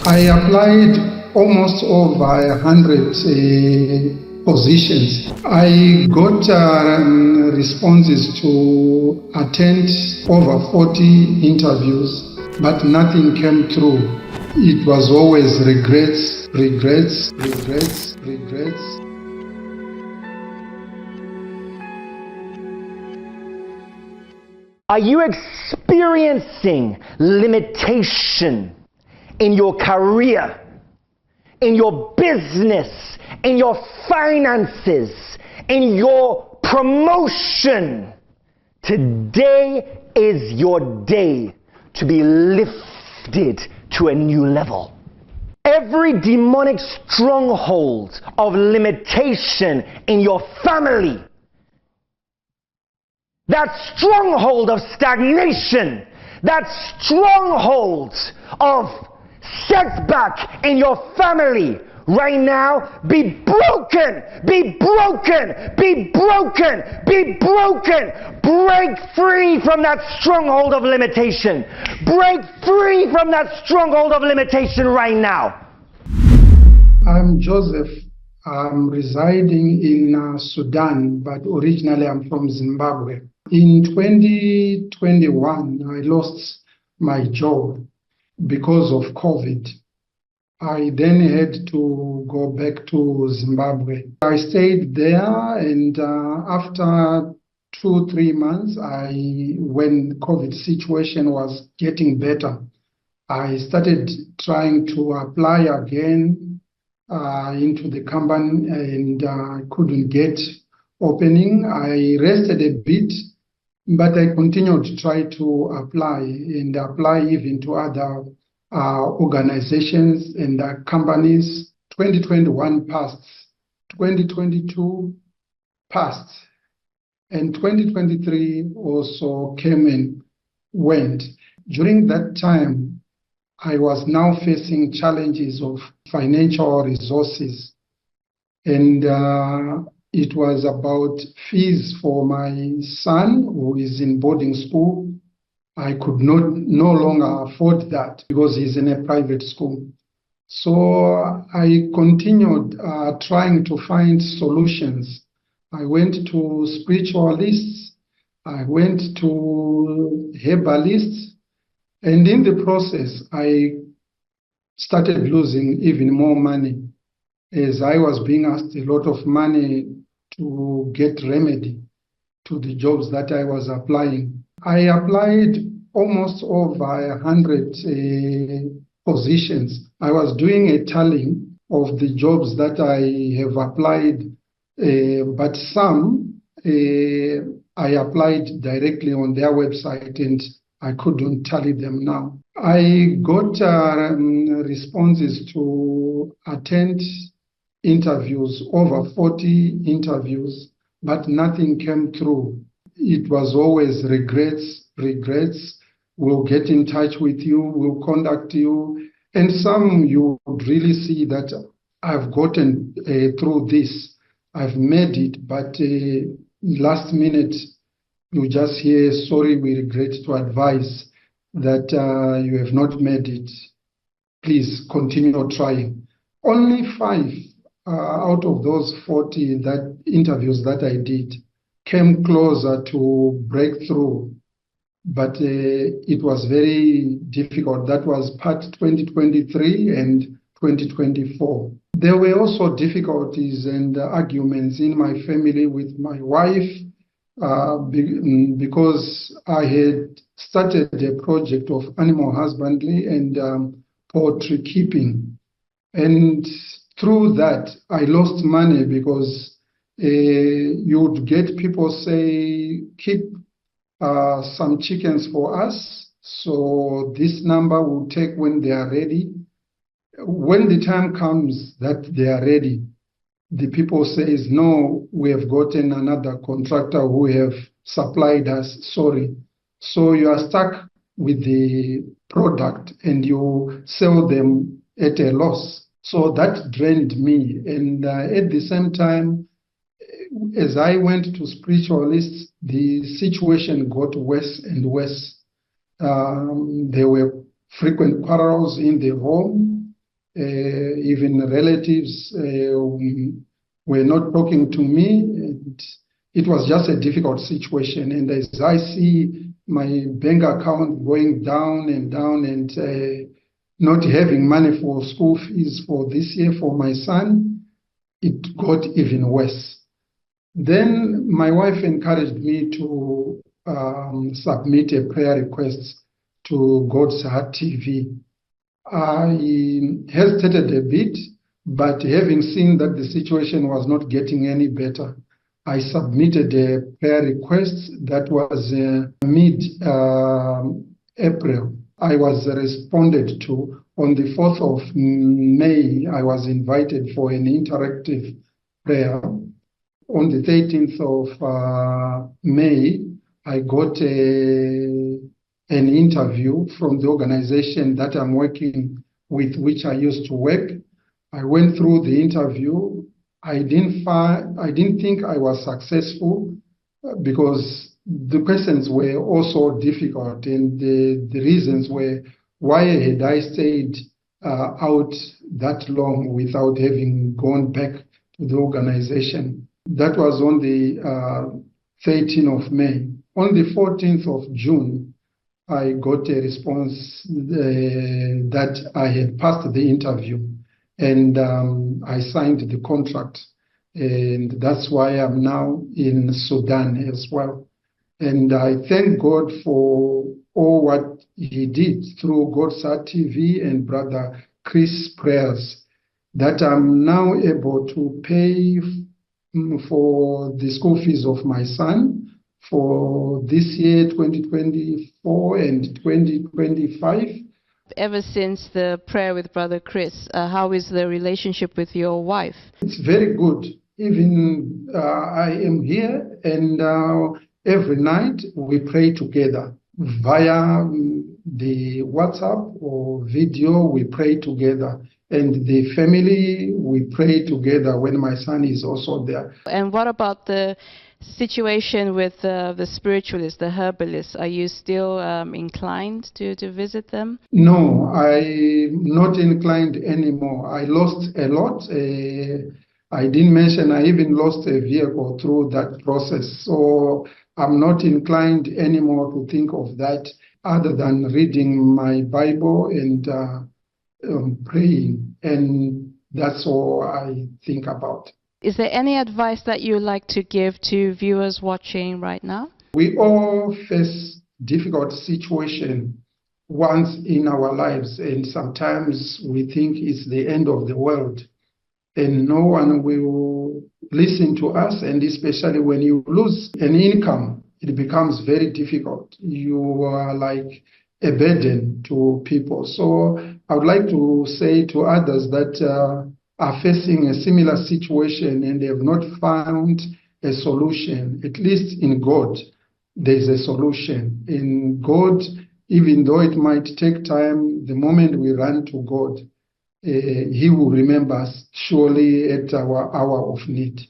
I applied almost over 100 positions. I got responses to attend over 40 interviews, but nothing came through. It was always regrets, regrets, regrets, regrets. Are you experiencing limitation in your career, in your business, in your finances, in your promotion? Today is your day to be lifted to a new level. Every demonic stronghold of limitation in your family, that stronghold of stagnation, that stronghold of setback in your family, right now, be broken, be broken, be broken, be broken. Break free from that stronghold of limitation. Break free from that stronghold of limitation right now. I'm Joseph. I'm residing in Sudan, but originally I'm from Zimbabwe. In 2021, I lost my job because of COVID. I then had to go back to Zimbabwe. I stayed there, and after 2-3 months, when COVID situation was getting better, I started trying to apply again into the company, and I couldn't get opening. I rested a bit, but I continued to try to apply even to other organizations and companies. 2021 passed, 2022 passed, and 2023 also came and went. During that time, I was now facing challenges of financial resources, and it was about fees for my son who is in boarding school. I could no longer afford that because he's in a private school. So I continued trying to find solutions. I went to spiritualists, I went to herbalists, and in the process, I started losing even more money as I was being asked a lot of money to get remedy to the jobs that I was applying. I applied almost over 100 positions. I was doing a tallying of the jobs that I have applied, but some I applied directly on their website and I couldn't tally them now. I got responses to attend interviews, over 40 interviews, but nothing came through. It was always regrets, regrets. We'll get in touch with you, we'll contact you. And some you would really see that I've gotten through this, I've made it, but last minute you just hear, sorry, we regret to advise that you have not made it. Please continue trying. Only 5 out of those 40 interviews that I did came closer to breakthrough, but it was very difficult. That was part 2023 and 2024. There were also difficulties and arguments in my family with my wife because I had started a project of animal husbandry and poultry keeping. And through that, I lost money because you would get people say, keep some chickens for us, so this number will take when they are ready. When the time comes that they are ready, the people says, no, we have gotten another contractor who have supplied us, sorry. So you are stuck with the product and you sell them at a loss. So that drained me. And at the same time, as I went to spiritualists, the situation got worse and worse. There were frequent quarrels in the home. Even relatives were not talking to me. And it was just a difficult situation. And as I see my bank account going down and not having money for school fees for this year for my son, it got even worse. Then my wife encouraged me to submit a prayer request to God's Heart TV. I hesitated a bit, but having seen that the situation was not getting any better, I submitted a prayer request that was mid-April. I was responded to. On the 4th of May, I was invited for an interactive prayer. On the 13th of May, I got an interview from the organization that I'm working with, which I used to work. I went through the interview. I didn't think I was successful because the questions were also difficult, and the reasons were, why had I stayed out that long without having gone back to the organization? That was on the 13th of May. On the 14th of June, I got a response that I had passed the interview, and I signed the contract. And that's why I'm now in Sudan as well. And I thank God for all what he did through God's Heart TV and Brother Chris' prayers, that I'm now able to pay for the school fees of my son for this year, 2024 and 2025. Ever since the prayer with Brother Chris, how is the relationship with your wife? It's very good. Even I am here, and every night we pray together via the WhatsApp or video. We pray together, and the family, we pray together when my son is also there. And what about the situation with the spiritualists, the herbalists? Are you still inclined to visit them? No, I'm not inclined anymore. I lost a lot. I didn't mention I even lost a vehicle through that process. So I'm not inclined anymore to think of that other than reading my Bible and praying. And that's all I think about. Is there any advice that you would like to give to viewers watching right now? We all face difficult situations once in our lives, and sometimes we think it's the end of the world and no one will listen to us. And especially when you lose an income, it becomes very difficult. You are like a burden to people. So I would like to say to others that are facing a similar situation and they have not found a solution, at least in God, there's a solution. In God, even though it might take time, the moment we run to God, He will remember us surely at our hour of need.